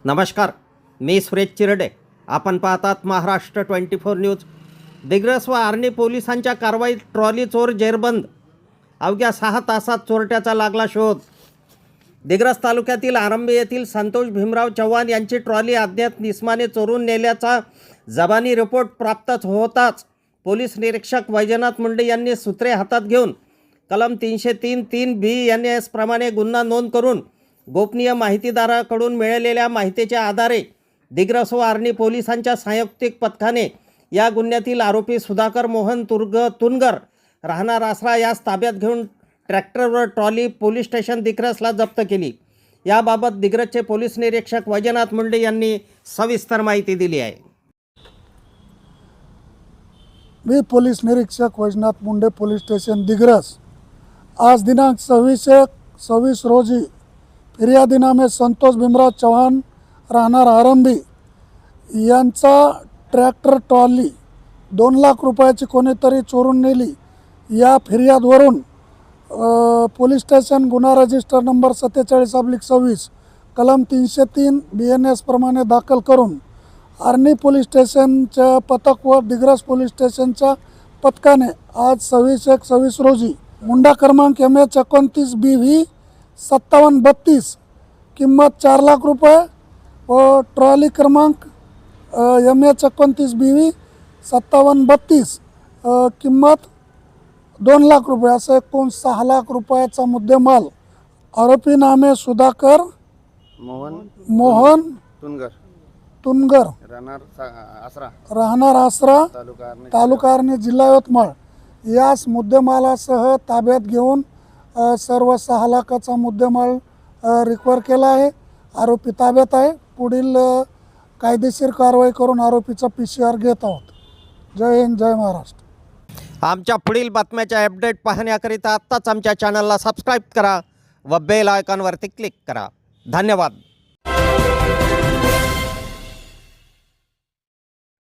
नमस्कार, मी सुरेश चिरडे. आपण पाहतात महाराष्ट्र 24 न्यूज. दिग्रस व आर्णी पोलिसांच्या कारवाईत ट्रॉली चोर जेरबंद. अवघ्या 6 तासात चोरट्याचा लागला शोध. दिग्रस तालुक्यातील आरंभी येथील संतोष भीमराव चव्हाण यांची ट्रॉली अज्ञात निस्माने चोरून नेल्याचा जबानी रिपोर्ट प्राप्त होताच पोलीस निरीक्षक वैजनाथ मुंडे यांनी सूत्रे हातात घेऊन कलम 303(3)(b) प्रमाणे गुन्हा नोंद करून गोपनीय माहितीदाराकडून मिळालेल्या माहितीच्या आधारे दिग्रस व आर्णी पोलिसांच्या संयुक्तिक पथकाने या गुन्ह्यातील आरोपी सुधाकर मोहन तुनगर राहणार आसरा यास ताब्यात घेऊन ट्रॅक्टरवर ट्रॉली पोलीस स्टेशन दिग्रसला जप्त केली. याबाबत दिग्रसचे पोलीस निरीक्षक वैजनाथ मुंडे यांनी सविस्तर माहिती दिली आहे. मी पोलीस निरीक्षक वैजनाथ मुंडे, पोलीस स्टेशन दिग्रस. आज दिनांक 26 रोजी फिर्यादी नामे संतोष भीमराव चव्हाण राहणार आरंभी यांचा ट्रॅक्टर ट्रॉली 2 लाख रुपयाची कोणीतरी चोरून नेली या फिर्यादवरून पोलीस स्टेशन गुन्हा रजिस्टर नंबर 47/26 कलम 303(b) प्रमाणे दाखल करून आर्णी पोलीस स्टेशनच्या पथक व दिग्रस पोलीस स्टेशनच्या पथकाने आज 26/1/26 रोजी मुंडा क्रमांक MH29BV 5732 किंमत 4 लाख रुपये व ट्रॉली क्रमांक MH29BV 5732 किंमत 2 लाख रुपये असे एकूण 6 लाख रुपयाचा मुद्देमाल आरोपी नामे सुधाकर मोहन तुनगर राहणार आसरा तालुका आर्णी जिल्हा यवतमाळ यास मुद्देमालासह ताब्यात घेऊन सर्व 6 लाखाचा मुद्देमाल रिकवर केला आहे. आरोपी ताब्यात आहे. पुढील कायदेशीर कारवाई करून आरोपीचा PCR घेत आहोत. जय हिंद, जय महाराष्ट्र. आमच्या पुढील बातम्याच्या अपडेट पाहण्याकरिता आत्ताच आमच्या चॅनलला सबस्क्राईब करा व बेल आयकॉनवरती क्लिक करा. धन्यवाद.